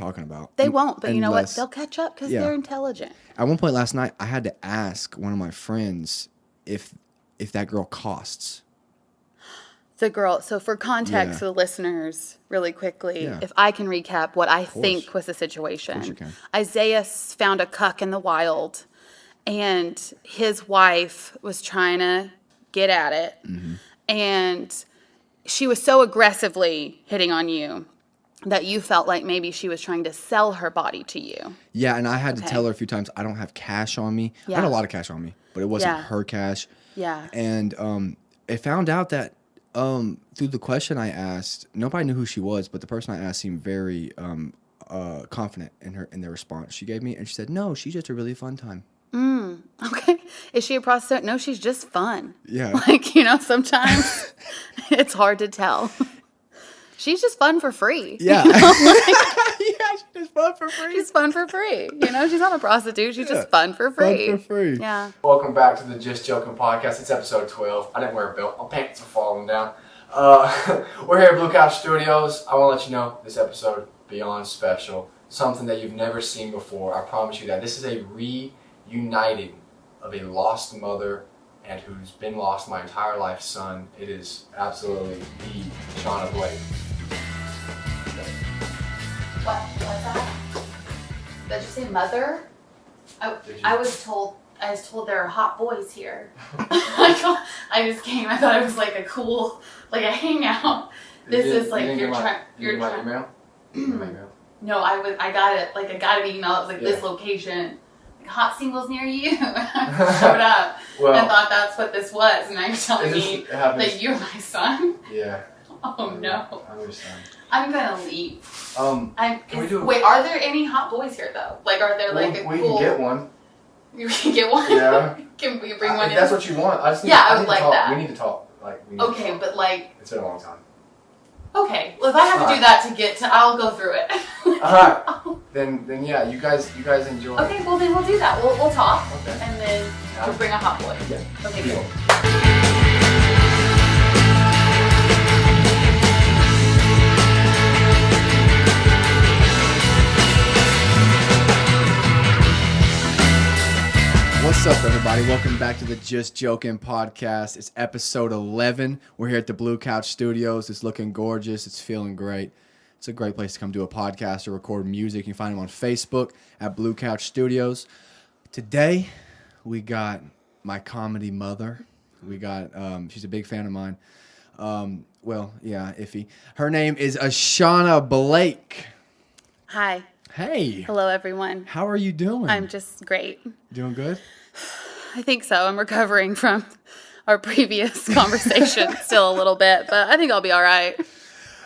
talking about. They won't, but you know what? They'll catch up because they're intelligent. At one point last night, I had to ask one of my friends if that girl costs. The girl, so for context for the listeners, really quickly, if I can recap what I think was the situation. Of course you can. Isaiah found a cuck in the wild, and his wife was trying to get at it, and she was so aggressively hitting on you that you felt like maybe she was trying to sell her body to you. Yeah, and I had to tell her a few times, I don't have cash on me. I had a lot of cash on me, but it wasn't her cash. Yeah. And I found out that through the question I asked, nobody knew who she was, but the person I asked seemed very confident in their response she gave me, and she said, "No, she's just a really fun time." Okay. Is she a prostitute? No, she's just fun. Yeah. Like, sometimes it's hard to tell. She's just fun for free. Yeah. She's just fun for free. She's fun for free. She's not a prostitute. She's just fun for free. Fun for free. Yeah. Welcome back to the Just Joking podcast. It's episode 12. I didn't wear a belt. My pants are falling down. We're here at Blue Couch Studios. I want to let you know this episode beyond special. Something that you've never seen before. I promise you that. This is a reuniting of a lost mother and who's been lost my entire life son. It is absolutely the SHAWNA Blake. What's that? Did you say mother? I was told there are hot boys here. I just came. I thought it was like a cool, like a hangout. This is like you're trying. My email? No, I got it. Like I got an email. It was like this location. Like hot singles near you. I showed up and thought that's what this was, and now you're telling me that you're my son. Yeah. Oh no. I understand. I'm gonna leave. Wait, are there any hot boys here though? Like, are there like we can get one. You can get one. Yeah. Can we bring one in? If that's what you want. I would like talk. that. We need to talk. Okay, but like. It's been a long time. Okay. Well, if I have to do that to get to, I'll go through it. All right. Then yeah, you guys enjoy. Okay. Well, then we'll do that. We'll talk. Okay. And then we'll bring a hot boy. Yeah. Okay. Cool. What's up, everybody? Welcome back to the Just Joking podcast. It's episode 11. We're here at the Blue Couch Studios. It's looking gorgeous. It's feeling great. It's a great place to come do a podcast or record music. You can find them on Facebook at Blue Couch Studios. Today, we got my comedy mother. We got, she's a big fan of mine. Iffy. Her name is SHAWNA Blake. Hi. Hey. Hello, everyone. How are you doing? I'm just great. Doing good? I think so. I'm recovering from our previous conversation still a little bit, but I think I'll be all right.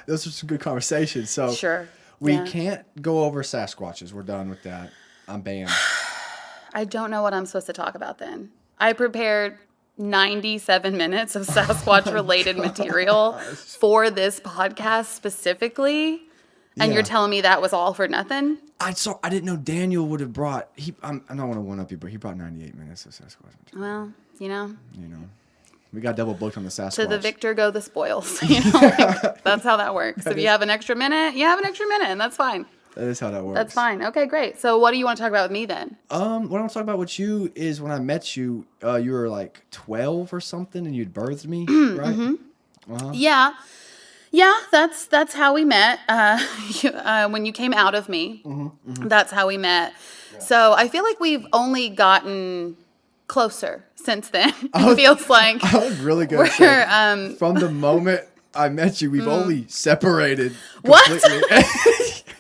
Those are some good conversations. So sure. We can't go over Sasquatches. We're done with that. I'm banned. I don't know what I'm supposed to talk about then. I prepared 97 minutes of Sasquatch-related material for this podcast specifically, and you're telling me that was all for nothing? I didn't know Daniel would have brought. I don't want to one up you, but he brought 98 minutes of Sasquatch material. Well, we got double booked on the Sasquatch. To the victor go the spoils. That's how that works. If you have an extra minute, you have an extra minute, and that's fine. That is how that works. That's fine. Okay, great. So what do you want to talk about with me then? What I want to talk about with you is when I met you, you were like 12 or something, and you'd birthed me, right? Mm-hmm. Uh-huh. Yeah, that's how we met. When you came out of me, that's how we met. Yeah. So I feel like we've only gotten closer since then. It feels like I was really good. From the moment I met you, we've only separated completely. What?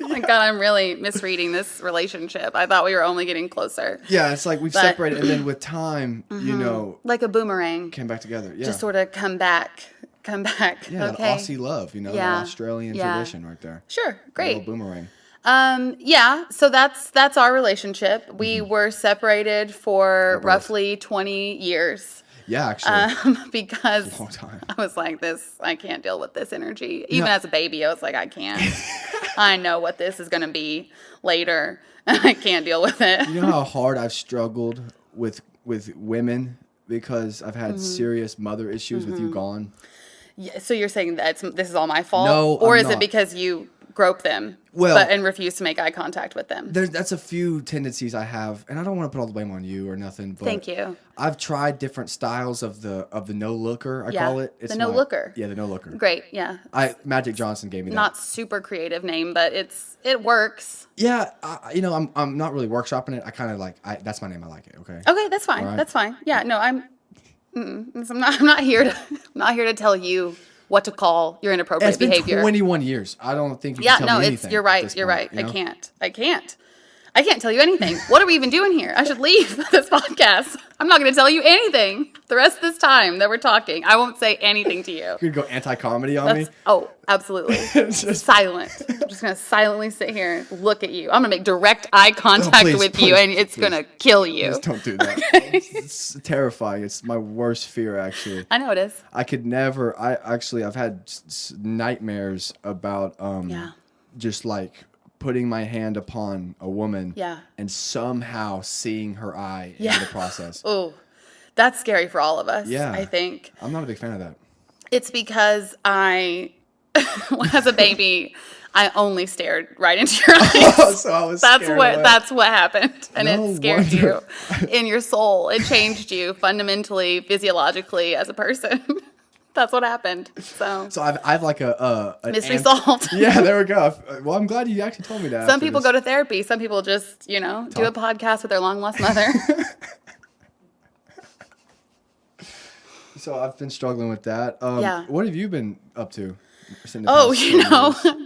Oh my God, I'm really misreading this relationship. I thought we were only getting closer. Yeah, it's like we've separated, and then with time, like a boomerang, came back together. Yeah, just sort of come back. Yeah, okay. That Aussie love, that Australian tradition right there. Sure, great. A little boomerang. So that's our relationship. We were separated for roughly 20 years. Yeah, actually. Because long time. I was like, I can't deal with this energy. Even as a baby, I was like, I can't. I know what this is going to be later. I can't deal with it. You know how hard I've struggled with women because I've had serious mother issues with you gone? Yeah, so you're saying that this is all my fault? No, or I'm is not. it because you grope them, and refuse to make eye contact with them. That's a few tendencies I have, and I don't want to put all the blame on you or nothing. But Thank you. I've tried different styles of the no looker. I call it. It's the no looker. Yeah, the no looker. Great. Yeah. Magic Johnson gave me that. Not super creative name, but it works. Yeah, I'm not really workshopping it. I kind of that's my name. I like it. Okay. Okay, that's fine. Right. That's fine. Yeah. No, I'm not here to tell you what to call your inappropriate behavior. It's been 21 years. I don't think you can tell me anything. You're right. You're right. You know? I can't tell you anything. What are we even doing here? I should leave this podcast. I'm not going to tell you anything the rest of this time that we're talking. I won't say anything to you. You're going to go anti-comedy on me? Oh, absolutely. Silent. I'm just going to silently sit here and look at you. I'm going to make direct eye contact with you, and it's going to kill you. Please don't do that. Okay. It's terrifying. It's my worst fear, actually. I know it is. I could never. I've had nightmares about just like putting my hand upon a woman and somehow seeing her eye in the process. Oh, that's scary for all of us, I think. I'm not a big fan of that. It's because as a baby, I only stared right into your eyes. So I was that's what happened. And it scared you in your soul. It changed you fundamentally, physiologically as a person. That's what happened. So I've like a mystery solved. Yeah, there we go. Well, I'm glad you actually told me that. Some people go to therapy. Some people just, do a podcast with their long lost mother. So I've been struggling with that. What have you been up to?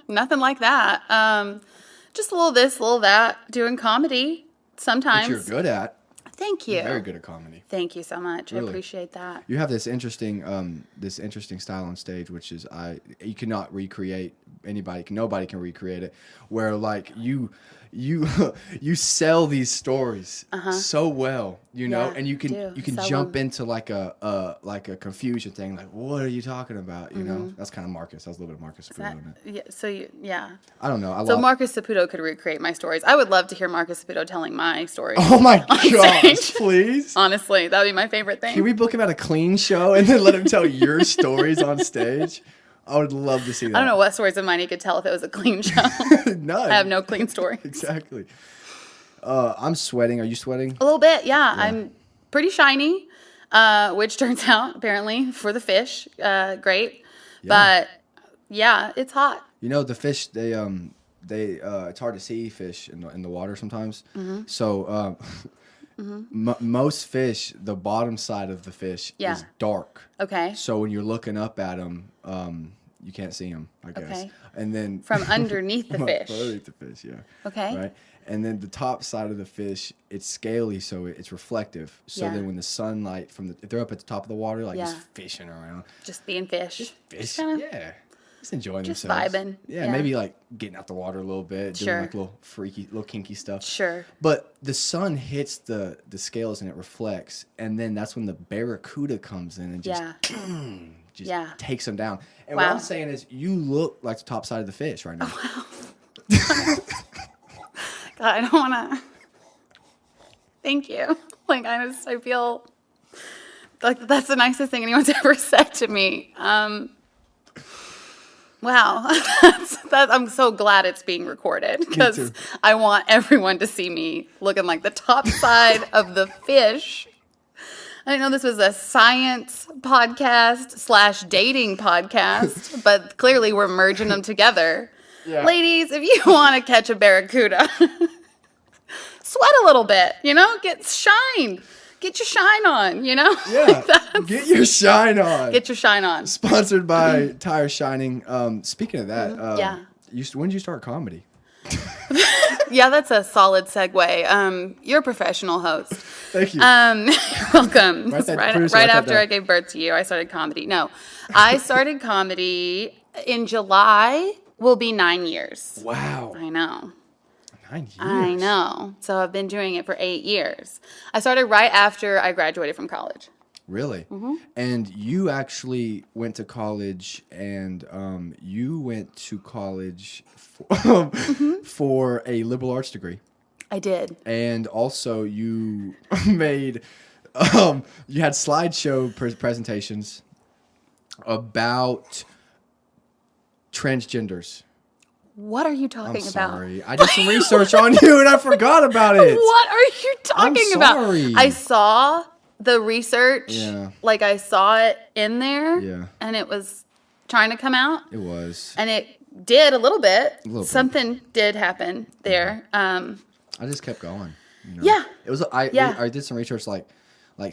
Nothing like that. Just a little this, a little that. Doing comedy sometimes. Which you're good at. Thank you. You're very good at comedy. Thank you so much. Really. I appreciate that. You have this interesting style on stage, which is you cannot recreate. Nobody can recreate it. Where like you sell these stories so well, and you can jump into like a confusion thing, like what are you talking about? You know, that's kind of Marcus. That was a little bit of Marcus Saputo in it. Yeah. I don't know. Marcus Saputo could recreate my stories. I would love to hear Marcus Saputo telling my stories. Oh my gosh, please! Honestly, that would be my favorite thing. Can we book him at a clean show and then let him tell your stories on stage? I would love to see that. I don't know what stories of mine he could tell if it was a clean show. None. I have no clean stories. Exactly. I'm sweating. Are you sweating? A little bit, yeah. I'm pretty shiny, which turns out, apparently, for the fish, great. Yeah. But, yeah, it's hot. The fish, they it's hard to see fish in the water sometimes. Mm-hmm. So, most fish, the bottom side of the fish is dark. Okay. So when you're looking up at them, you can't see them, I guess. Okay. And then from underneath the fish. Underneath the fish, yeah. Okay. Right. And then the top side of the fish, it's scaly, so it's reflective. So then when the sunlight if they're up at the top of the water, just fishing around, just being fish, just enjoying just themselves, vibing. Yeah, maybe like getting out the water a little bit, doing like little kinky stuff. Sure. But the sun hits the scales and it reflects, and then that's when the barracuda comes in and just takes them down. And what I'm saying is, you look like the top side of the fish right now. Oh, wow. God, I don't want to. Thank you. Like, I feel like that's the nicest thing anyone's ever said to me. Wow. I'm so glad it's being recorded because I want everyone to see me looking like the top side of the fish. I didn't know this was a science podcast / dating podcast, but clearly we're merging them together. Yeah. Ladies, if you want to catch a barracuda, sweat a little bit, get shine. Get your shine on, Yeah, get your shine on. Get your shine on. Sponsored by Tire Shining. Speaking of that, when did you start comedy? Yeah, that's a solid segue. You're a professional host. Thank you. You're welcome. Right after I gave birth to you, I started comedy. No, I started comedy in July. Will be 9 years. Wow. I know. 9 years. I know. So I've been doing it for 8 years. I started right after I graduated from college. Really? Mm-hmm. And you actually went to college, and you went to college for a liberal arts degree. I did. And also you made, you had slideshow presentations about transgenders. What are you talking I'm about? sorry. I did some research on you and I forgot about it. What are you talking sorry. about? I saw the research. Yeah. Like I saw it in there. Yeah. And it was trying to come out. It was. And it did a little bit. A little bit. Something did happen there. I just kept going. You know? Yeah. It was. I did some research like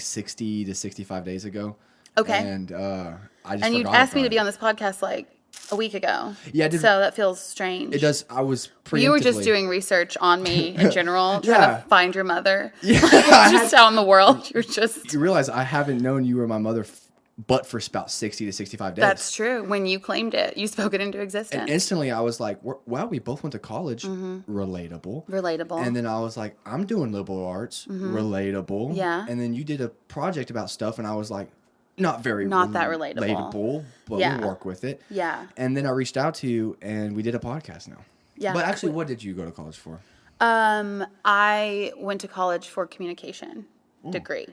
60 to 65 days ago. Okay. And I just and you forgot asked me about to be it. on this podcast like a week ago. Yeah, I did. So that feels strange. It does. I was preemptively. You were just doing research on me in general, trying Yeah. to find your mother. Yeah. Just out in the world. You're just. You realize I haven't known you were my mother but for about 60 to 65 days. That's true. When you claimed it, you spoke it into existence. And instantly I was like, wow, we both went to college. Relatable. Relatable. And then I was like, I'm doing liberal arts. Relatable. Yeah. And then you did a project about stuff and I was like, not that relatable, but Yeah. we'll work with it. Yeah. And then I reached out to you and we did a podcast now. Yeah. But actually, what did you go to college for? I went to college for communication degree.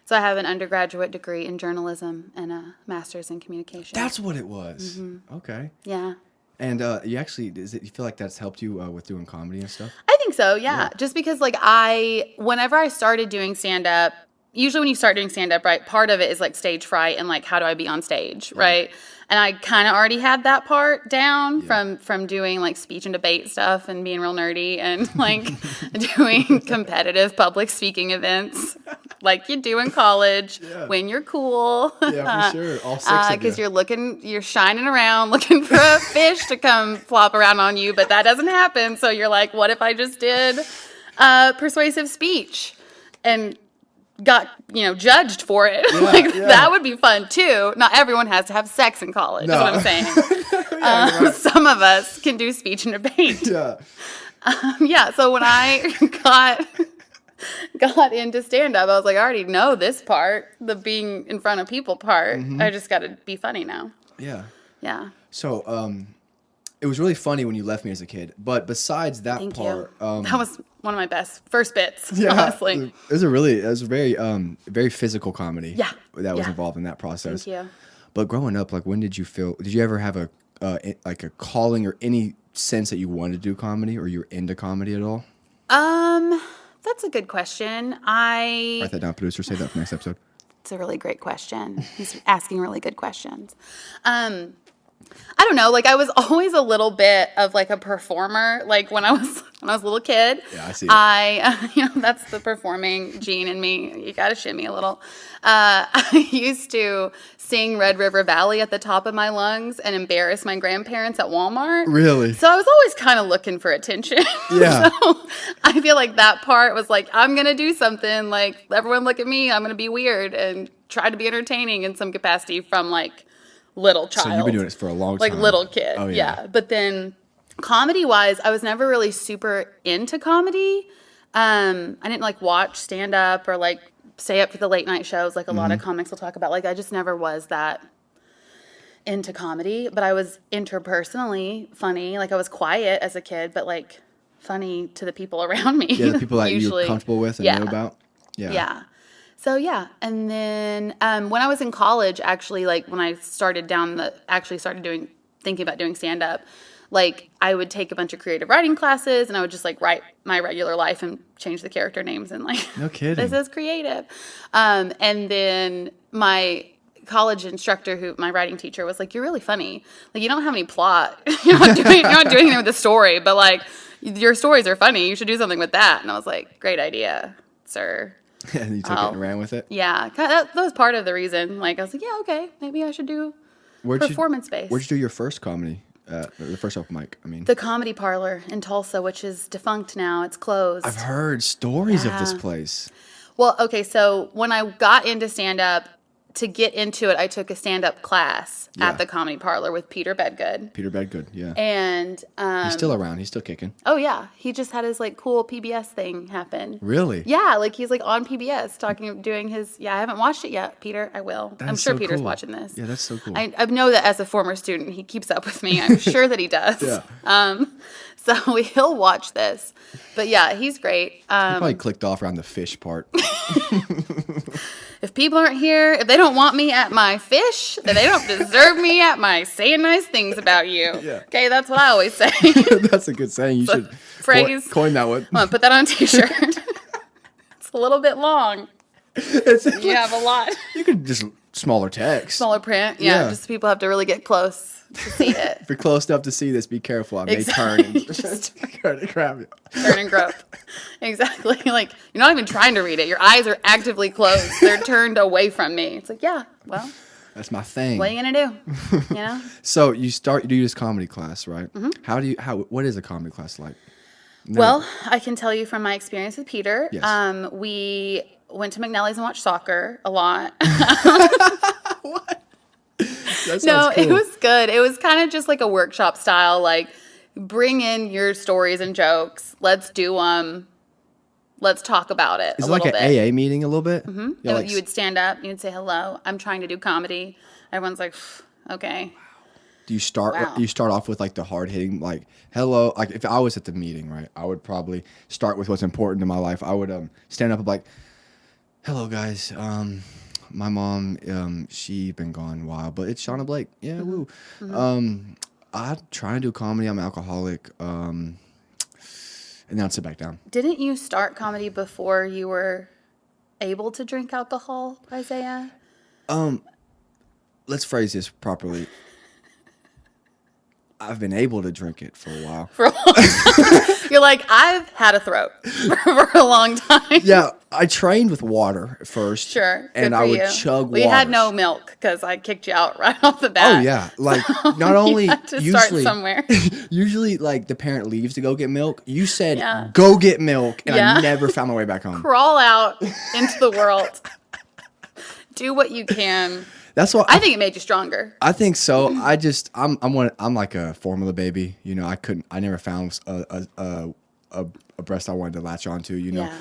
So I have an undergraduate degree in journalism and a master's in communication. That's what it was. Okay. Yeah. And you actually, you feel like that's helped you with doing comedy and stuff? I think so, yeah. Just because like whenever I started doing stand-up, usually when you start doing stand-up, right, part of it is like stage fright and like how do I be on stage, right? And I kind of already had that part down from doing like speech and debate stuff and being real nerdy and like doing competitive public speaking events like you do in college when you're cool. Yeah, for sure. All six of you. Because you're shining around looking for a fish to come flop around on you, but that doesn't happen. So you're like, what if I just did persuasive speech and got judged for it? That would be fun too. Not everyone has to have sex in college. No. Is what I'm saying. Some of us can do speech and debate. Yeah. So when I got into stand-up, I was like, I already know this part, the being in front of people part. I just got to be funny now. Yeah. Yeah. So, it was really funny when you left me as a kid. But besides that Thank part, you. That was one of my first bits. yeah, Honestly. it was a very physical comedy. Yeah. That was involved in that process. Thank you. But growing up, like, when did you ever have a calling or any sense that you wanted to do comedy or you were into comedy at all? That's a good question. Write that down, producer. Save that for next episode. It's a really great question. He's asking really good questions. I don't know. Like I was always a little bit of like a performer. Like when I was a little kid. Yeah, I see it. That's the performing gene in me. You got to shimmy a little. I used to sing Red River Valley at the top of my lungs and embarrass my grandparents at Walmart. Really? So I was always kind of looking for attention. Yeah. So I feel like that part was like, I'm going to do something. Like everyone look at me. I'm going to be weird and try to be entertaining in some capacity from like little child. So you've been doing this for a long time. Like little kid. Oh, yeah. But then comedy-wise, I was never really super into comedy. I didn't like watch stand-up or like stay up for the late night shows like a lot of comics will talk about. Like I just never was that into comedy. But I was interpersonally funny. Like I was quiet as a kid, but like funny to the people around me. Yeah, the people that you were Usually. comfortable with and knew about. Yeah. Yeah. So yeah, and then when I was in college, actually, like when I started thinking about doing stand up, like I would take a bunch of creative writing classes, and I would just like write my regular life and change the character names and like, No kidding. this is creative. And then my college instructor, my writing teacher, was like, "You're really funny. Like you don't have any plot. You're not doing anything with the story, but like your stories are funny. You should do something with that." And I was like, "Great idea, sir." And you took it and ran with it? Yeah, that was part of the reason. Like, I was like, yeah, okay, maybe I should do performance-based. Where'd you do your first comedy, the first open mic, I mean? The Comedy Parlor in Tulsa, which is defunct now. It's closed. I've heard stories of this place. Well, okay, so when I got into stand-up, to get into it, I took a stand-up class at the Comedy Parlor with Peter Bedgood. Peter Bedgood, yeah. And he's still around. He's still kicking. Oh, yeah. He just had his, like, cool PBS thing happen. Really? Yeah, like, he's, like, on PBS doing his... Yeah, I haven't watched it yet, Peter. I will. I'm sure Peter's watching this. Yeah, that's so cool. I know that as a former student, he keeps up with me. I'm sure that he does. Yeah. So he'll watch this. But, yeah, he's great. He probably clicked off around the fish part. If if people aren't here, if they don't want me at my fish, then they don't deserve me at my saying nice things about you. Yeah. Okay, that's what I always say. That's a good saying. You should phrase. coin that one. I'm going to put that on a t-shirt. It's a little bit long. You have a lot. You could just smaller text. Smaller print. Yeah, Yeah. just people have to really get close to see it. If you're close enough to see this, be careful. I may Exactly. turn and turn and grab you. Turn and grope. Exactly. Like, you're not even trying to read it. Your eyes are actively closed. They're turned away from me. It's like, yeah, well, That's my thing. what are you going to do? You know? So you do this comedy class, right? What is a comedy class like? No. Well, I can tell you from my experience with Peter. Yes. We went to McNally's and watched soccer a lot. What? That No, sounds cool. it was good. It was kind of just like a workshop style, like bring in your stories and jokes. Let's do them. Let's talk about it Is a it like little an bit. AA meeting a little bit? Mm-hmm. Yeah, You would stand up, you would say hello. I'm trying to do comedy. Everyone's like, okay. Do you start? Wow. You start off with like the hard hitting, like hello. Like if I was at the meeting, right, I would probably start with what's important in my life. I would stand up and be like, hello guys. My mom, she been gone a while, but it's Shauna Blake. Yeah, woo. I'm trying to do comedy. I'm an alcoholic. And then I'd sit back down. Didn't you start comedy before you were able to drink alcohol, Isaiah? Let's phrase this properly. I've been able to drink it for a while. For a long time. You're like, I've had a throat for a long time. Yeah, I trained with water at first. Sure. And good I for would you. chug Well, you had waters. no milk because I kicked you out right off the bat. Oh yeah, like not only You had to usually start somewhere. usually like the parent leaves to go get milk. You said Yeah. go get milk, and Yeah. I never found my way back home. Crawl out into the world. Do what you can. That's what I think it made you stronger. I think so. I'm like a formula baby. You know, I never found a breast I wanted to latch onto. You know, Yeah.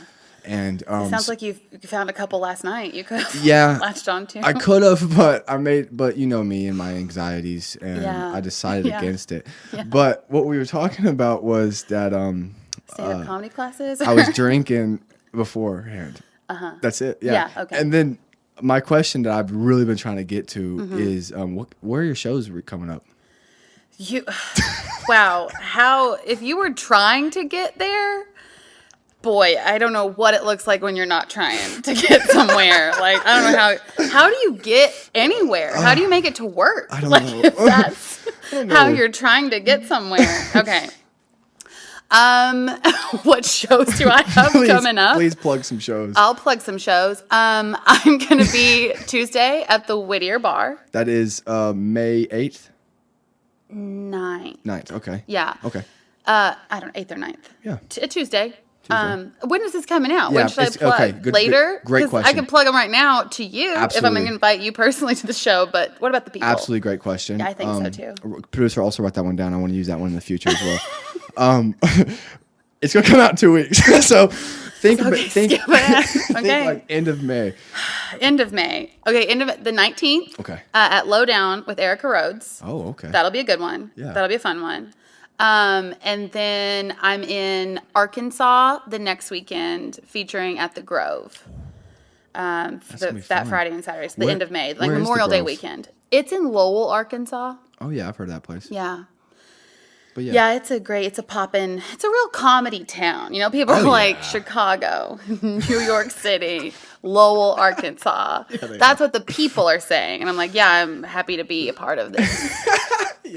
and It sounds like you found a couple last night. You could have yeah, latched onto. I could have, but you know me and my anxieties, and Yeah. I decided Yeah. against it. Yeah. But what we were talking about was that Stand-up comedy classes. I was drinking beforehand. That's it. Yeah. Yeah, okay. And then my question that I've really been trying to get to is, where are your shows coming up? Wow. How, if you were trying to get there, boy, I don't know what it looks like when you're not trying to get somewhere. Like, I don't know how do you get anywhere? How do you make it to work? I don't like, know. if that's don't how know. you're trying to get somewhere. Okay. What shows do I have coming up? Please plug some shows. I'll plug some shows. I'm going to be Tuesday at the Whittier Bar. That is May 8th? 9th. Okay. Yeah. Okay. I don't know, 8th or 9th. Yeah. Tuesday. When is this coming out? Yeah, When should I it's- plug? okay, good- Later? great 'Cause question. I can plug them right now to you if I'm Absolutely. going to invite you personally to the show, but what about the people? Absolutely great question. Yeah, I think so, too. Producer, also write that one down. I want to use that one in the future as well. It's going to come out in 2 weeks. So think Okay, think, skip it. think Okay. like end of May. End of May. Okay, end of the 19th. Okay. At Lowdown with Erica Rhodes. Oh, okay. That'll be a good one. Yeah. That'll be a fun one. And then I'm in Arkansas the next weekend featuring at the Grove. gonna be That fun. Friday and Saturday. It's the Where- end of May, like where is the Memorial Day Grove? weekend. It's in Lowell, Arkansas. Oh, yeah, I've heard of that place. Yeah. But yeah. Yeah, it's a real comedy town. You know, people are Oh, like yeah. Chicago, New York City, Lowell, Arkansas. they That's what the people are saying. And I'm like, yeah, I'm happy to be a part of this.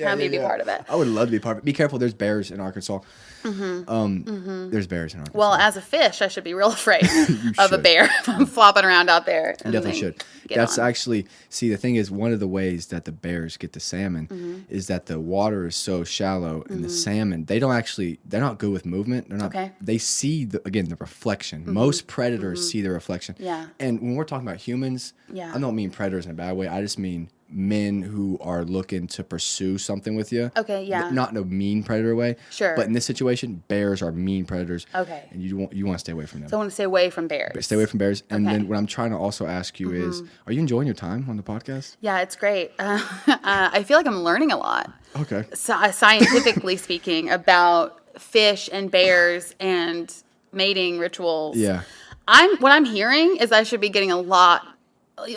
Happy to be part of it. I would love to be part of it. Be careful, there's bears in Arkansas. There's bears in Arkansas. Well, as a fish, I should be real afraid of a should. bear if I'm flopping around out there. You definitely should. That's actually, see, the thing is, one of the ways that the bears get the salmon is that the water is so shallow, and the salmon, they're not good with movement. They're not. Okay. They see the reflection. Most predators see the reflection. Yeah. And when we're talking about humans, Yeah. I don't mean predators in a bad way. I just mean men who are looking to pursue something with you. Okay, yeah. Not in a mean predator way. Sure. But in this situation, bears are mean predators. Okay. And you want to stay away from them. So I want to stay away from bears. Stay away from bears. And Okay. then what I'm trying to also ask you is, are you enjoying your time on the podcast? Yeah, it's great. I feel like I'm learning a lot. Okay. Scientifically speaking, about fish and bears and mating rituals. Yeah. What I'm hearing is I should be getting a lot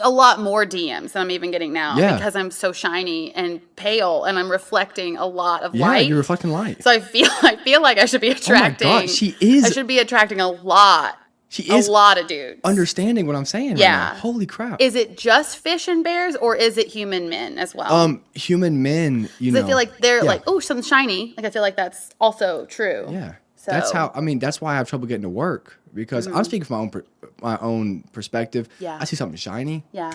a lot more DMs than I'm even getting now Yeah. because I'm so shiny and pale and I'm reflecting a lot of Yeah, light. you're reflecting light. So I feel like I should be attracting. Oh my God, she is. I should be attracting a lot. She is a lot of dudes. understanding what I'm saying right Yeah. now. Holy crap. Is it just fish and bears or is it human men as well? Human men, you know. I feel like they're yeah. like, oh, something shiny. Like I feel like that's also true. Yeah. So That's why I have trouble getting to work because I'm speaking from my own perspective. Yeah. I see something shiny. Yeah.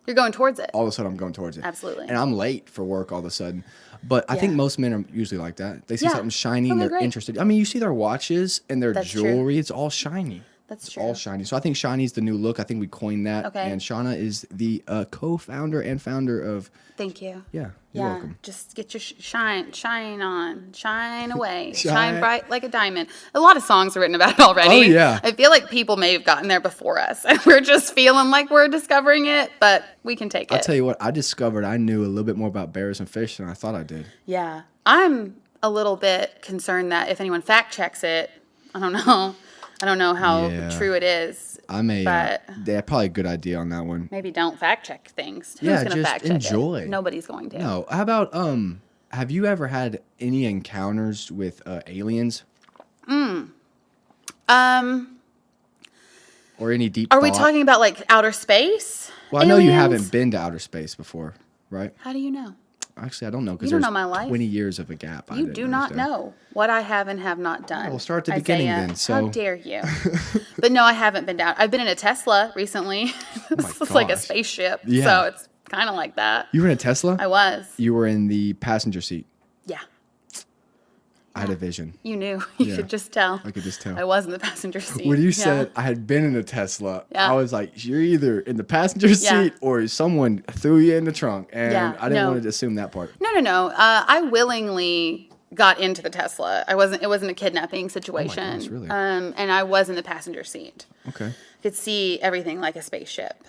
You're going towards it. All of a sudden I'm going towards it. Absolutely. And I'm late for work all of a sudden. But I think most men are usually like that. They see Yeah. something shiny and Okay, they're great. interested. I mean, you see their watches and their That's true. jewelry. It's all shiny. That's It's true. all shiny. So I think shiny is the new look. I think we coined that. Okay. And Shauna is the co-founder and founder of. Thank you. Yeah. You're welcome. Just get your shine on, shine away, Shine. shine bright like a diamond. A lot of songs are written about it already. Oh, yeah. I feel like people may have gotten there before us, and we're just feeling like we're discovering it, but we can take it. I'll tell you what. I discovered I knew a little bit more about bears and fish than I thought I did. Yeah, I'm a little bit concerned that if anyone fact checks it, I don't know. I don't know how Yeah. true it is. But But yeah, probably a good idea on that one. maybe don't fact check things. Who's Yeah, gonna just fact check enjoy. it? Nobody's going to. No. How about have you ever had any encounters with aliens or any deep Are we thought? talking about like outer space? Well, I know you Aliens? haven't been to outer space before, right? How do you know? Actually, I don't know because You don't there's know my life. 20 years of a gap. I You didn't do not understand. know what I have and have not done. We'll start at the beginning Isaiah, then, so- how dare you? But no, I haven't been down. I've been in a Tesla recently. It's like a gosh. spaceship. Yeah. So it's kind of like that. You were in a Tesla? I was. You were in the passenger seat. Yeah. I had a vision. You knew. You Yeah. could just tell. I could just tell. I was in the passenger seat. When you Yeah. said I had been in a Tesla, Yeah. I was like, you're either in the passenger Yeah. seat or someone threw you in the trunk. And Yeah, I didn't no. want to assume that part. No. I willingly got into the Tesla. It wasn't a kidnapping situation. gosh, really? And I was in the passenger seat. Okay. Could see everything like a spaceship.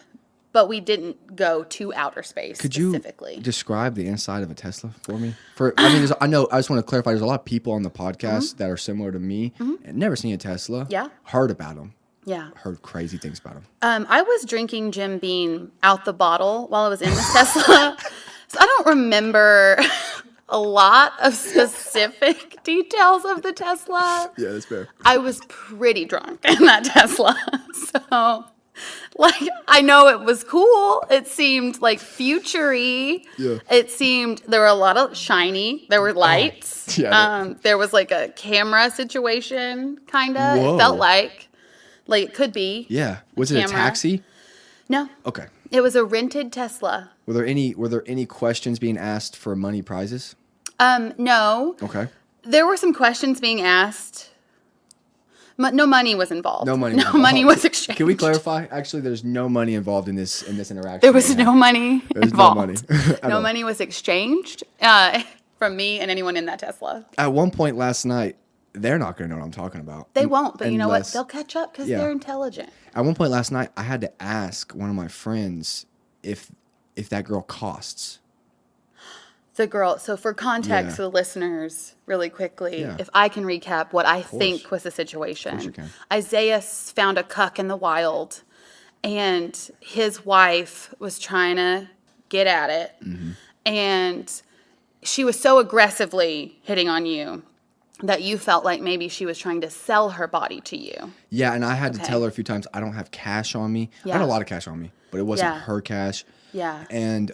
But we didn't go to outer space Could you specifically. describe the inside of a Tesla for me? I know. I just want to clarify. There's a lot of people on the podcast that are similar to me and never seen a Tesla. Mm-hmm. Yeah. Heard about them. Yeah. Heard crazy things about them. I was drinking Jim Beam out the bottle while I was in this Tesla. So I don't remember a lot of specific details of the Tesla. Yeah, that's fair. I was pretty drunk in that Tesla. So, like, I know it was cool. It seemed like future-y. Yeah. It seemed there were a lot of shiny. There were lights. Yeah. There was like a camera situation, kind of. Whoa. It felt like it could be. Yeah. Was it a camera. taxi? No, Okay. it was a rented Tesla. Were there any questions being asked for money prizes? No, Okay. there were some questions being asked. No money was involved. No money. No involved. money was exchanged. Can we clarify? Actually, there's no money involved in this interaction. There was right now. no money There's involved. no money. At No all. money was exchanged from me and anyone in that Tesla. At one point last night, they're not going to know what I'm talking about. They won't, but you know what? Unless- They'll catch up because Yeah. they're intelligent. At one point last night, I had to ask one of my friends if that girl costs. The girl, so for context Yeah. for the listeners, really quickly, Yeah. if I can recap what I think was the situation. you can. Isaiah found a cuck in the wild, and his wife was trying to get at it, Mm-hmm. and she was so aggressively hitting on you that you felt like maybe she was trying to sell her body to you. Yeah, and I had to Okay. tell her a few times I don't have cash on me. I had Yeah. a lot of cash on me, but it wasn't Yeah. her cash. Yeah. And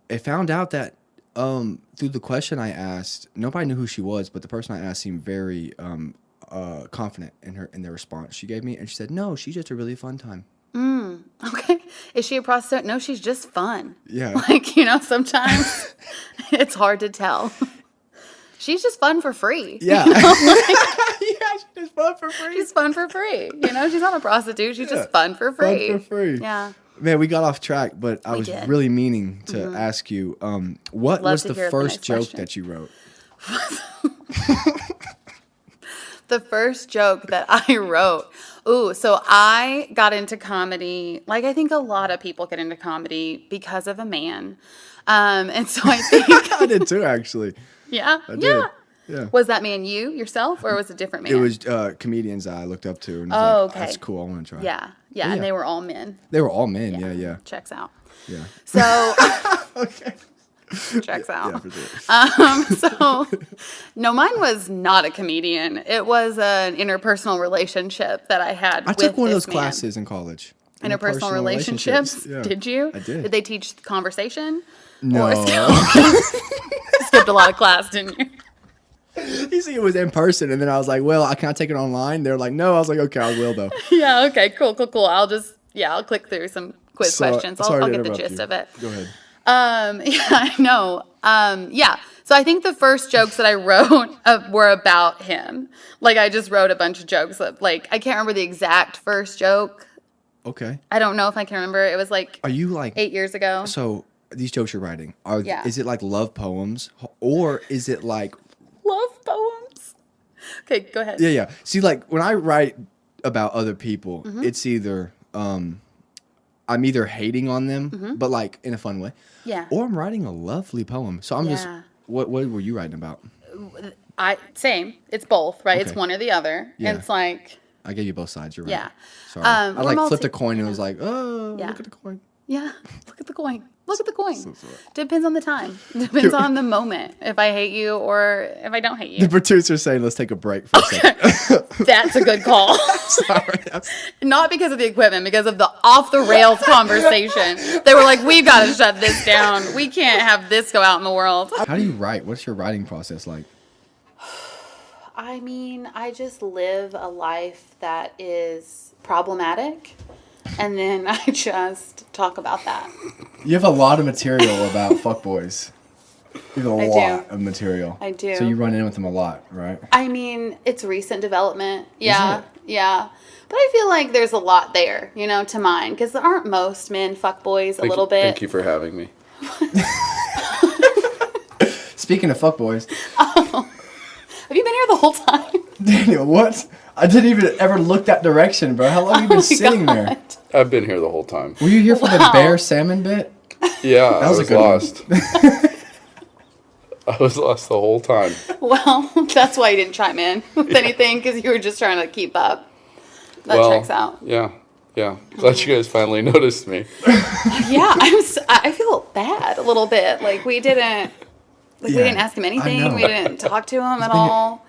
it found out that through the question I asked, nobody knew who she was, but the person I asked seemed very confident in their response she gave me, and she said, "No, she's just a really fun time." Okay. Is she a prostitute? No, she's just fun. Yeah. Like, sometimes it's hard to tell. She's just fun for free. Yeah. Yeah, she's just fun for free. She's fun for free. She's not a prostitute. She's Yeah. just fun for free. Fun for free. Yeah. Man, we got off track, but I We was did. really meaning to ask you, what Love was to the hear the first next joke question. that you wrote? The first joke that I wrote. Ooh, so I got into comedy, like I think a lot of people get into comedy because of a man. And so I think, I did too, actually. yeah, I did. yeah. Yeah. Was that man you, yourself, or was it a different man? It was comedians I looked up to. And was Oh, like, okay. That's cool. I want to try. Yeah. Yeah, and they were all men. They were all men. Yeah. Checks out. Yeah. So Okay. checks out. Yeah, for sure. So no, mine was not a comedian. It was an interpersonal relationship that I had. I took one of those classes in college. Interpersonal relationships. Yeah. Did you? I did. Did they teach conversation? No. Skipped a lot of class, didn't you? You see, it was in person, and then I was like, well, can I take it online? They're like, no. I was like, okay, I will, though. Yeah, okay, cool. I'll click through some quiz questions. I'll get the gist of it. Go ahead. Yeah, I know. Yeah. So I think the first jokes that I wrote were about him. Like, I just wrote a bunch of jokes. I can't remember the exact first joke. Okay. I don't know if I can remember. It was Are you like 8 years ago. So these jokes you're writing is it like love poems, or is it like Love poems? Okay, go ahead. Yeah. See, like when I write about other people, it's either I'm either hating on them, but like in a fun way. Yeah. Or I'm writing a lovely poem. So I'm just what were you writing about? Same. It's both, right? Okay. It's one or the other. Yeah. It's like I gave you both sides. You're right. Yeah. Sorry. I like flipped a coin and yeah. was like, oh, Yeah. look at the coin. yeah, look at the coin. Look at the coin. So sorry. Depends on the time. Depends on the moment. If I hate you or if I don't hate you. The producer's saying, let's take a break for a second. That's a good call. Sorry. Not because of the equipment, because of the off the rails conversation. They were like, we've got to shut this down. We can't have this go out in the world. How do you write? What's your writing process like? I mean, I just live a life that is problematic. And then I just talk about that. You have a lot of material about fuckboys. You have a lot of material. I do. So you run in with them a lot, right? I mean, it's recent development. Yeah. Isn't it? Yeah. But I feel like there's a lot there, to mine. Because aren't most men fuckboys a little bit? Thank you for having me. Speaking of fuckboys. Oh. Have you been here the whole time? Daniel, what? I didn't even ever look that direction, bro. How long have you been sitting there? I've been here the whole time. Were you here for the bear salmon bit? Yeah, That was I a was good one. lost. I was lost the whole time. Well, that's why you didn't chime in with anything, because you were just trying to keep up. That checks out. Yeah. Glad you guys finally noticed me. Yeah, I feel bad a little bit. Like, we didn't ask him anything. We didn't talk to him at all.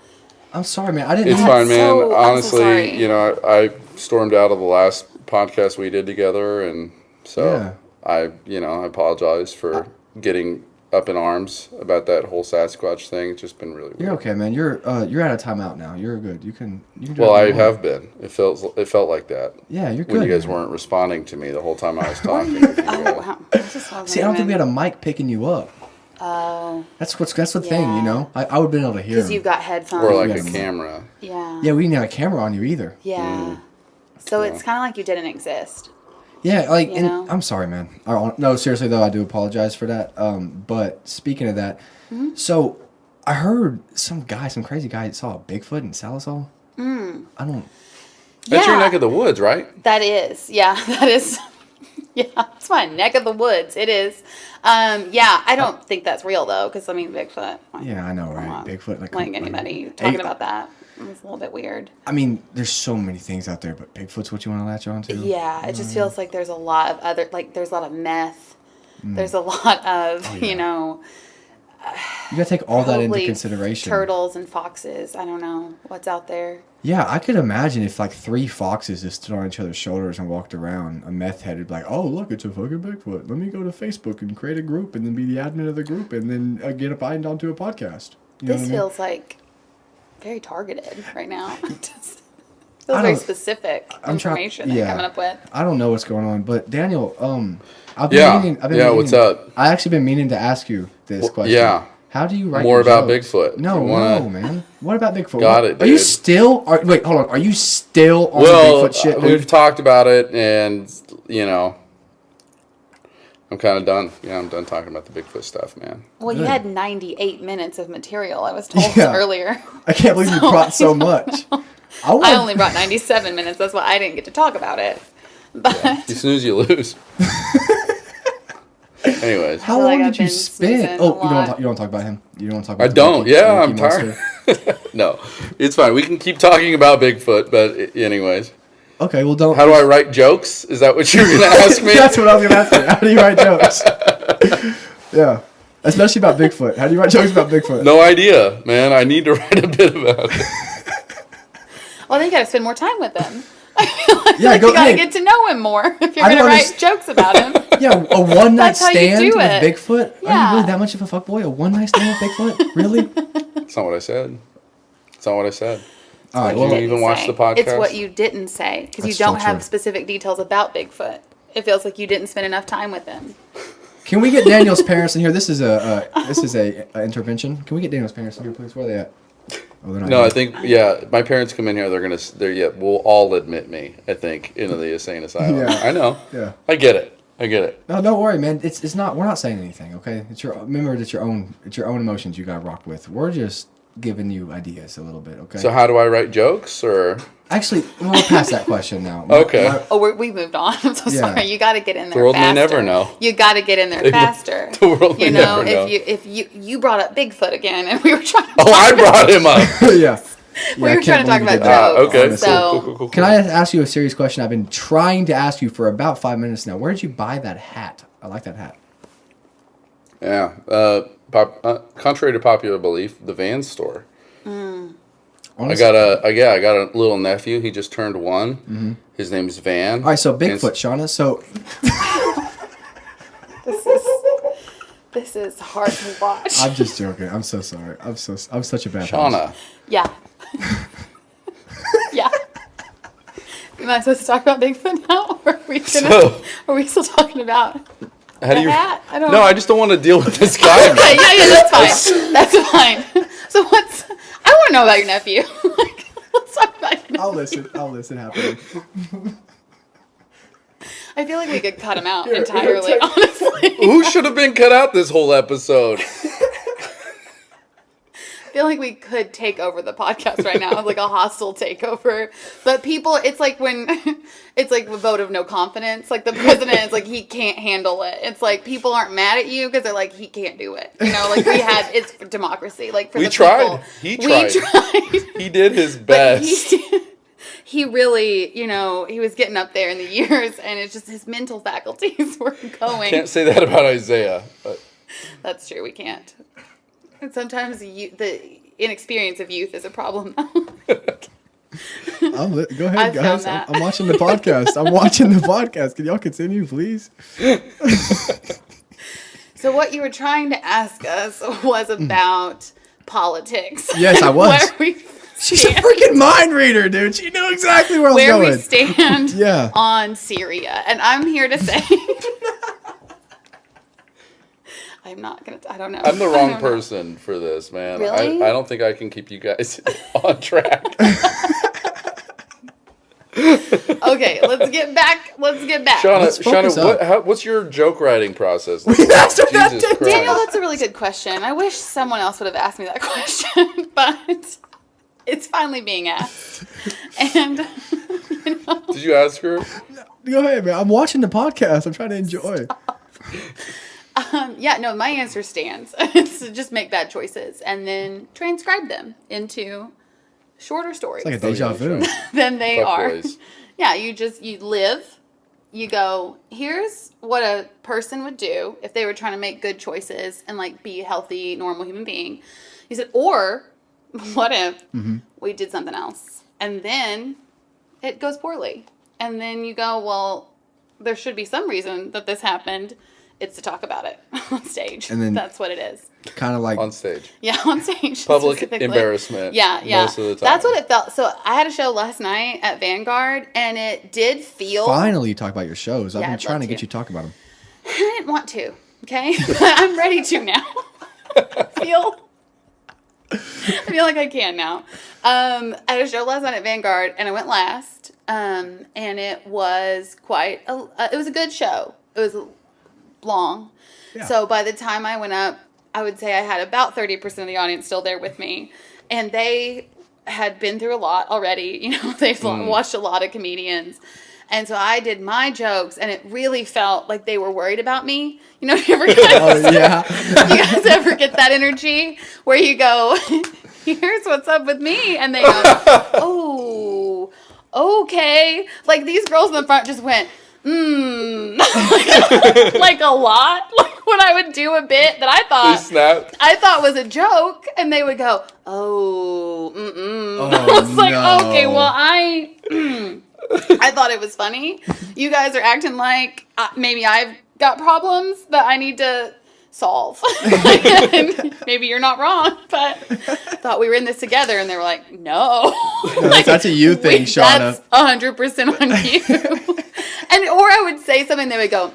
I'm sorry, man. I didn't It's know. fine, man. I'm so Honestly, sorry. I stormed out of the last podcast we did together, and so I apologize for getting up in arms about that whole Sasquatch thing. It's just been really weird. You're okay, man. You're out of timeout now. You're good. You can do Well, I whatever you want. have been. It felt like that. Yeah, you're good. When you guys man. weren't responding to me the whole time I was talking. with you Oh, guys. wow. This just wasn't See, I don't think we even- had a mic picking you up. Oh. That's the thing, you know. I would have been able to hear. Because him. you've got headphones. Or like Yes. a camera. Yeah. Yeah, we didn't have a camera on you either. Yeah. So it's kind of like you didn't exist. Yeah, like, You and know? I'm sorry, man. No, seriously though, I do apologize for that. But speaking of that, so I heard some crazy guy saw a Bigfoot in Salisbury. I don't. That's your Yeah. neck of the woods, right? That is. Yeah, that is. Yeah, it's my neck of the woods. It is. Yeah, I don't think that's real, though, because, I mean, Bigfoot. Yeah, I know, Come right? on. Bigfoot, Like anybody talking about that. It's a little bit weird. I mean, there's so many things out there, but Bigfoot's what you want to latch on to. Yeah, it just feels like there's a lot of other, like, there's a lot of meth. There's a lot of, yeah. You gotta take all that into probably consideration. turtles and foxes. I don't know what's out there. Yeah, I could imagine if like 3 foxes just stood on each other's shoulders and walked around, a meth head would be like, oh, look, it's a fucking Bigfoot. Let me go to Facebook and create a group and then be the admin of the group and then get invited onto a podcast. You know This what I mean? feels like very targeted right now. Just I feels very don't- specific I'm trying- information that you're coming up with. I don't know what's going on, but Daniel, I've been Yeah. meaning, Yeah, what's up? I actually been meaning to ask you this question. yeah. How do you write More your about jokes? Bigfoot. No, You wanna- no, man. What about Bigfoot? Got it, Are you dude. still? Wait, hold on. Are you still on Well, the Bigfoot shit? we've dude? talked about it, and I'm kind of done. Yeah, I'm done talking about the Bigfoot stuff, man. Well, you Good. had 98 minutes of material, I was told Yeah. earlier. I can't believe you brought so much. I want- only brought 97 minutes. That's why I didn't get to talk about it. But You snooze, you lose. Anyways, How feel like long I've did you been spend? snoozing Oh, a you don't lot. you don't talk about him. You don't want to talk about. I the don't. monkey- Yeah, monkey I'm tired. monster? No, it's fine. We can keep talking about Bigfoot, but anyways. Okay, well, don't. How do I write jokes? Is that what you're going to ask me? That's what I was going to ask you. How do you write jokes? Yeah. Especially about Bigfoot. How do you write jokes about Bigfoot? No idea, man. I need to write a bit about it. Well, then you got to spend more time with him. Yeah, you got to get to know him more if you're going to write jokes about him. Yeah, a one-night That's how you stand do with it. Bigfoot? Yeah. Are you really that much of a fuckboy? A one-night stand with Bigfoot? Really? That's not what I said. That's not what I said. All right, Did well, you even watch the podcast? It's what you didn't say because you That's don't so have true. specific details about Bigfoot. It feels like you didn't spend enough time with him. can we get Daniel's parents in here? This is a intervention. Can we get Daniel's parents in here, please? Where are they at? Oh, they're not No, here. I think my parents come in here. We'll all admit me. I think into the insane asylum. Yeah. I know. Yeah. I get it. No, don't worry, man. It's not. We're not saying anything. Okay. Remember, it's your own emotions you got to rock with. We're just giving you ideas a little bit. Okay. So how do I write jokes or? Actually, we'll pass that question now. Okay. We moved on. I'm so Yeah. sorry. You got to get in there. The world may faster. never know. You got to get in there faster. The world may never know. If you brought up Bigfoot again, and we were trying to. Oh, I brought him up. yeah. We were trying to talk about jokes. Okay. So Cool. Can I ask you a serious question? I've been trying to ask you for about 5 minutes now. Where did you buy that hat? I like that hat. Yeah. Contrary to popular belief, the Van store. Honestly. I got a little nephew. He just turned 1. Mm-hmm. His name's Van. All right, so Bigfoot, Shauna. So this is hard to watch. I'm just joking. I'm so sorry. I'm such a bad Shauna. Yeah. Yeah. Am I supposed to talk about Bigfoot now? Or are we still talking about How do you? hat? I don't No, know. I just don't want to deal with this guy. Okay, yeah, that's fine. That's fine. So I want to know about your nephew. Let's talk about your nephew. I'll listen happily. I feel like we could cut him out entirely, honestly. Who should have been cut out this whole episode? I feel like we could take over the podcast right now, like a hostile takeover. But people, it's like it's like a vote of no confidence. Like the president is like, he can't handle it. It's like people aren't mad at you because they're like, he can't do it. You know, like it's democracy. Like for We the tried. people. He tried. We tried. He did his But best. he really, he was getting up there in the years, and it's just his mental faculties were going. Can't say that about Isaiah. But That's true. We can't. And sometimes the inexperience of youth is a problem. Go I ahead, found guys. that. I'm watching the podcast. Can y'all continue, please? So what you were trying to ask us was about politics. Yes, I was. Where we She's a stand, freaking mind reader, dude. She knew exactly where I was where going. we stand Yeah. on Syria. And I'm here to say I'm not going to, I don't know. I'm the I wrong don't know. person for this, man. Really? I don't think I can keep you guys on track. Okay, let's get back. Shauna, Let's focus up. what's your joke writing process? That's what I Jesus did. Christ. Daniel, that's a really good question. I wish someone else would have asked me that question, but it's finally being asked. And, Did you ask her? Go ahead, man. I'm watching the podcast. I'm trying to enjoy. my answer stands. It's to just make bad choices and then transcribe them into shorter stories It's like a deja vu. than they Fuck are. boys. Yeah, you live, you go, here's what a person would do if they were trying to make good choices and like be a healthy, normal human being. You said, or what if we did something else? And then it goes poorly. And then you go, well, there should be some reason that this happened. It's to talk about it on stage. And then- that's what it is. Kind of like On stage. Yeah, on stage. Public specifically. embarrassment. Yeah. Most of the time. That's what it felt. So I had a show last night at Vanguard, and it did feel. finally you talk about your shows. I've Yeah, been I'd trying love to get to. you to talk about them. I didn't want to. Okay, but I'm ready to now. I feel like I can now. I had a show last night at Vanguard, and I went last. And it was it was a good show. It was long. Yeah. So by the time I went up, I would say I had about 30% of the audience still there with me. And they had been through a lot already. They've watched a lot of comedians. And so I did my jokes, and it really felt like they were worried about me. You ever Oh yeah. you guys ever get that energy where you go, here's what's up with me, and they go, okay. Like, these girls in the front just went, like a lot. Like, when I would do a bit that They snapped. I thought was a joke, and they would go, oh, Oh, I was like, no. okay, well, I thought it was funny. You guys are acting like maybe I've got problems that I need to solve. And maybe you're not wrong, but thought we were in this together, and they were like, no. That's a you thing, Shauna. That's 100% on you. And or I would say something, they would go,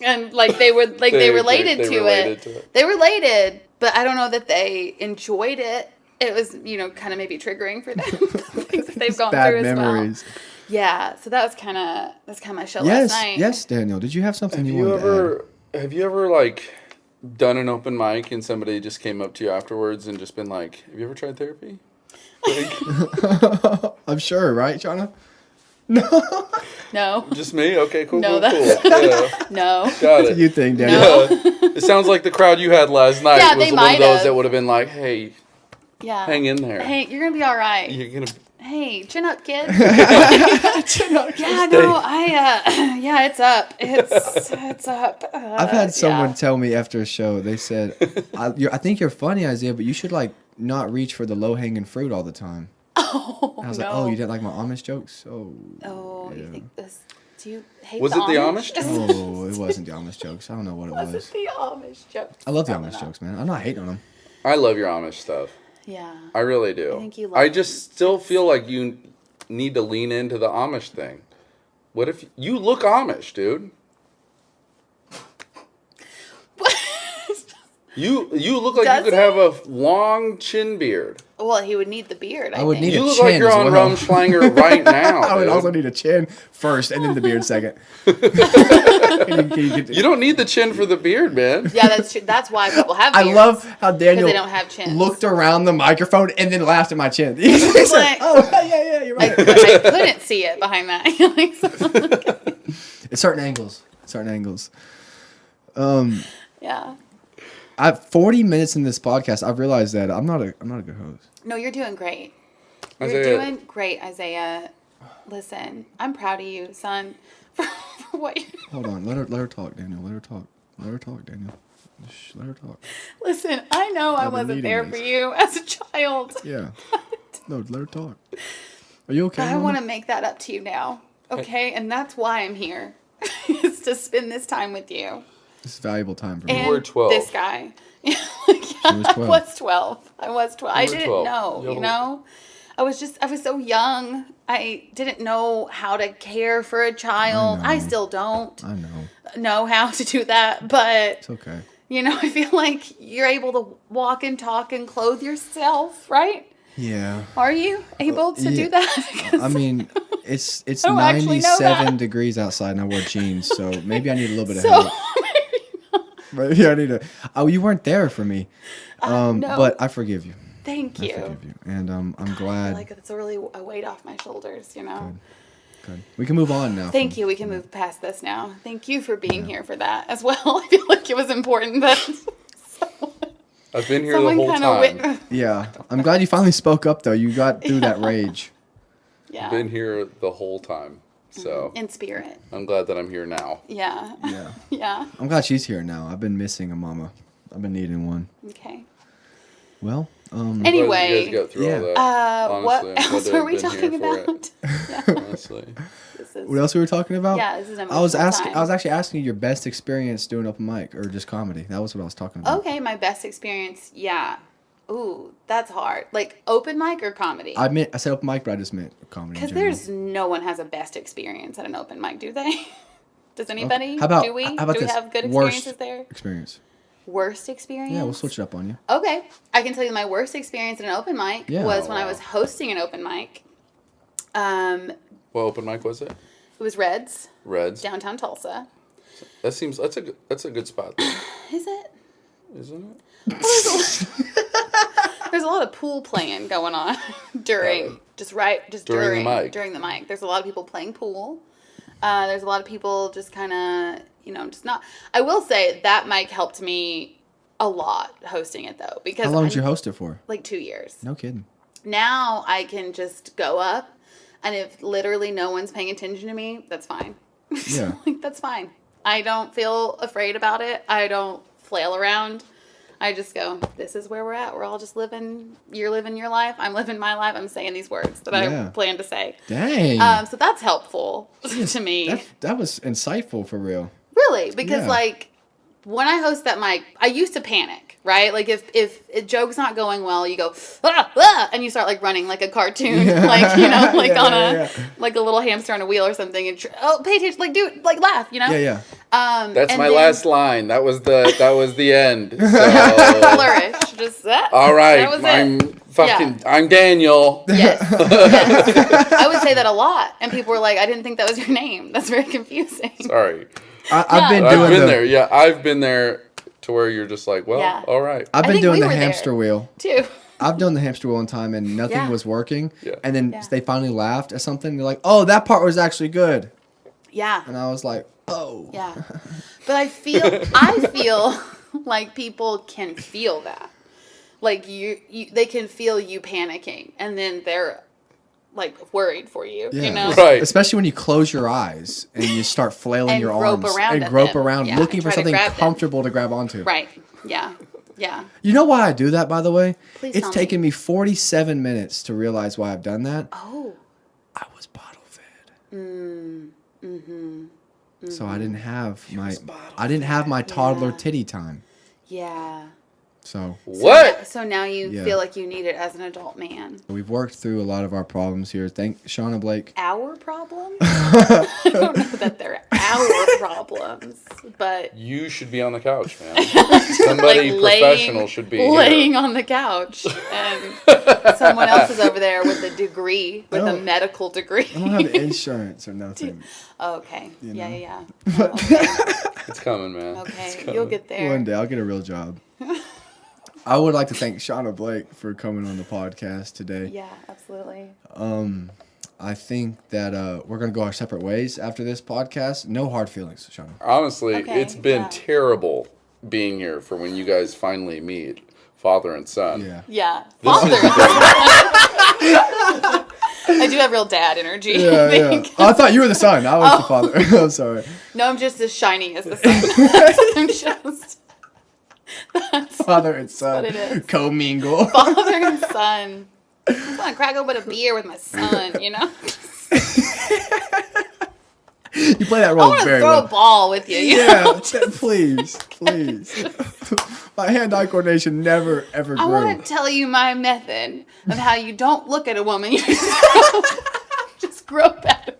and like they would like they related to it. They related, but I don't know that they enjoyed it. It was, kind of maybe triggering for them. Things that they've gone through as memories. Well. Yeah, so that's kind of my show last night. Yes, Daniel. Did you have something you wanted to add? Have you ever like done an open mic and somebody just came up to you afterwards and just been like, "Have you ever tried therapy?" Like, I'm sure, right, Shauna? No. Just me? Okay, cool. No, cool. Yeah. No. Got it. You think, Daniel? No. It sounds like the crowd you had last night was one of those that would have been like, "Hey, hang in there. Hey, you're gonna be all right. You're gonna." Hey, chin up, kid. Chin up, yeah, no, yeah, it's up. It's up. I've had someone tell me after a show, they said, I think you're funny, Isaiah, but you should like not reach for the low-hanging fruit all the time. Oh, I was like, oh, you didn't like my Amish jokes? Oh, yeah. You think this, do you hate was the it the Amish jokes? Oh, it wasn't the Amish jokes. I don't know what it was. Was it the Amish jokes? I love the Amish jokes, man. I'm not hating on them. I love your Amish stuff. Yeah. I really do. I think you love I just still feel like you need to lean into the Amish thing. What if you look Amish, dude? You look like you could have a long chin beard. Well, he would need the beard. I would need You a look chin like you're as on well. Rumschlanger right now. I would dude. also need a chin first and then the beard second. You don't need the chin for the beard, man. Yeah, that's true. That's why people have beards. I love how Daniel they don't have chins. looked around the microphone and then laughed at my chin. He's like, oh, yeah, you're right. I couldn't see it behind that. It's certain angles. Yeah. I've 40 minutes in this podcast. I've realized that I'm not a good host. No, you're doing great. Isaiah. You're doing great, Isaiah. Listen, I'm proud of you, son. For what you... Hold on. Let her talk, Daniel. Let her talk, Daniel. Shh, let her talk. Listen, I know I wasn't there for you as a child. Yeah. No, let her talk. Are you okay? I want to make that up to you now. Okay? And that's why I'm here. Is to spend this time with you. This is valuable time for me. And You were 12. this guy. Yeah, was 12. I was 12. I didn't 12. know, Yo. you know? I was so young. I didn't know how to care for a child. I still don't I know how to do that, but It's okay. I feel like you're able to walk and talk and clothe yourself, right? Yeah. Are you able to do that? I mean, it's don't actually know 97 that. degrees outside and I wore jeans, so maybe I need a little bit of So, help. Maybe I need to. Oh, you weren't there for me. no. But I forgive you. Thank you. I forgive you. And I'm I glad. feel like it's really a weight off my shoulders, Good. We can move on now. Thank you. We can move past this now. Thank you for being here for that as well. I feel like it was important that I've been here the someone whole kind time. of Yeah. I'm glad you finally spoke up, though. You got through that rage. Yeah. Been here the whole time. So In spirit. I'm glad that I'm here now. Yeah. Yeah. Yeah. I'm glad she's here now. I've been missing a mama. I've been needing one. Okay. Well, Glad Anyway, you guys got through Yeah. all that. Honestly, what I'm glad else to were have we been talking here for it. about? Honestly. This is, what else we were talking about? yeah, this is I was time. I was actually asking you your best experience doing open mic or just comedy. That was what I was talking about. Okay, my best experience. Yeah. Ooh, that's hard. Like open mic or comedy? I said open mic, but I just meant comedy. Because there's no one has a best experience at an open mic, do they? Does anybody? How about do we? how about do we this? have good Worst experiences there? Experience. Worst experience? Yeah, we'll switch it up on you. Okay. I can tell you my worst experience at an open mic Yeah. was Oh, when I was hosting an open mic. What open mic was it? It was Reds, Reds. downtown Tulsa. That's a good spot, though, Is it? isn't it? There's a lot of pool playing going on during during the mic. During the mic. There's a lot of people playing pool. There's a lot of people just kind of, just not. I will say that mic helped me a lot hosting it though, because How long did you host it for? like 2 years. No kidding. Now I can just go up And if literally no one's paying attention to me, that's fine. Yeah. Like, that's fine. I don't feel afraid about it. I don't flail around. I just go, this is where we're at. We're all just living. You're living your life. I'm living my life. I'm saying these words that I plan to say. Dang. So that's helpful to me. That was insightful for real. Really? Because, like, when I host that mic, I used to panic, right? Like, if a joke's not going well, you go, ah, ah, and you start, like, running like a cartoon, like, you know, like like a little hamster on a wheel or something. And pay attention, like, do it, like, laugh, you know? Yeah. That's my last line. That was the end. So. Flourish. Just that. All right. That was it. I'm Daniel. Yes. Yes. I would say that a lot. And people were like, I didn't think that was your name. That's very confusing. Sorry. I've been there. Yeah, I've been there to where you're just like, well, all right. I've been doing the hamster wheel. Too. I've done the hamster wheel one time and nothing was working. Yeah. And then they finally laughed at something. They're like, oh, that part was actually good. Yeah. And I was like, oh. Yeah. But I feel like people can feel that. Like they can feel you panicking and then they're like worried for you, you know? Right. Especially when you close your eyes and you start flailing your arms and grope around looking for something comfortable to grab onto. Right. Yeah. Yeah. You know why I do that, by the way? Please It's taken me 47 minutes to realize why I've done that. Oh. I was bottle fed. Mm-hmm. So I didn't have my toddler titty time. Yeah. So what? So now you feel like you need it as an adult man. We've worked through a lot of our problems here. Thank SHAWNA Blake. Our problems? I don't know that they're our problems, but you should be on the couch, man. Somebody like professional should be laying here. on the couch, and someone else is over there with a degree, with a medical degree. I don't have insurance or nothing. Okay. Yeah. It's coming, man. Okay, you'll get there. One day I'll get a real job. I would like to thank SHAWNA Blake for coming on the podcast today. Yeah, absolutely. I think that we're going to go our separate ways after this podcast. No hard feelings, SHAWNA. Honestly, it's been terrible being here for when you guys finally meet, father and son. Yeah. Father. I do have real dad energy. Yeah. Oh, I thought you were the son. I was the father. I'm sorry. No, I'm just as shiny as the sun. I'm just... Father and son. That's what it is. Co-mingle. Father and son. I just want to crack open a beer with my son, you know? You play that role very well. I want to throw a ball with you. You know? Please. My hand-eye coordination never, ever grew. I want to tell you my method of how you don't look at a woman. You just grow better.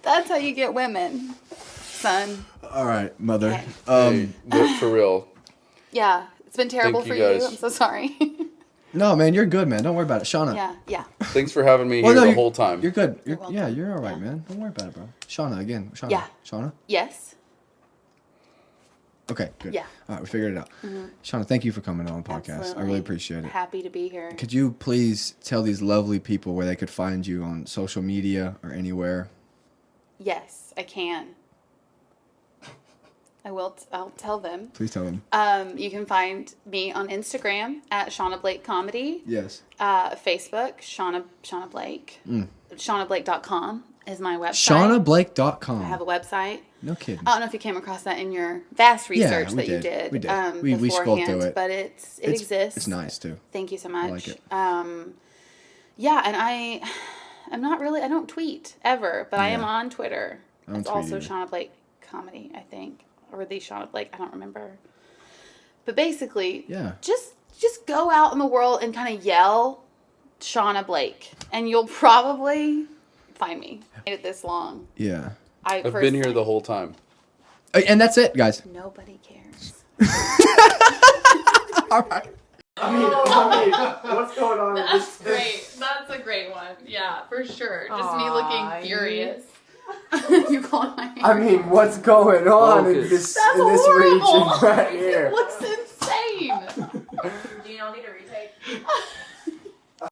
That's how you get women, son. All right, mother. Okay. But for real. Yeah, it's been terrible for you. I'm so sorry. No, man, you're good, man. Don't worry about it. SHAWNA. Yeah. Thanks for having me here the whole time. You're good. You're all right, man. Don't worry about it, bro. SHAWNA again. SHAWNA. Yeah. SHAWNA? Yes. Okay, good. Yeah. All right, we figured it out. Mm-hmm. SHAWNA, thank you for coming on the podcast. Absolutely. I really appreciate it. Happy to be here. Could you please tell these lovely people where they could find you on social media or anywhere? Yes, I can. I'll tell them. Please tell them. You can find me on Instagram at SHAWNA Blake Comedy. Yes. Facebook, SHAWNA Blake. SHAWNABlake.com is my website. SHAWNABlake.com. I have a website. No kidding. I don't know if you came across that in your vast research that you did. We did. We scrolled through it. But it exists. It's nice, too. Thank you so much. I like it. Yeah, and I'm not really, I don't tweet ever, but I am on Twitter. It's also SHAWNA Blake Comedy, I think. Or the SHAWNA Blake, I don't remember. But basically, just go out in the world and kind of yell SHAWNA Blake, and you'll probably find me. I made it this long. Yeah. I've been here the whole time. And that's it, guys. Nobody cares. All right. I mean, what's going on? That's great. That's a great one. Yeah, for sure. Just me looking furious. You call my name. I mean, what's going on in this region right here? Looks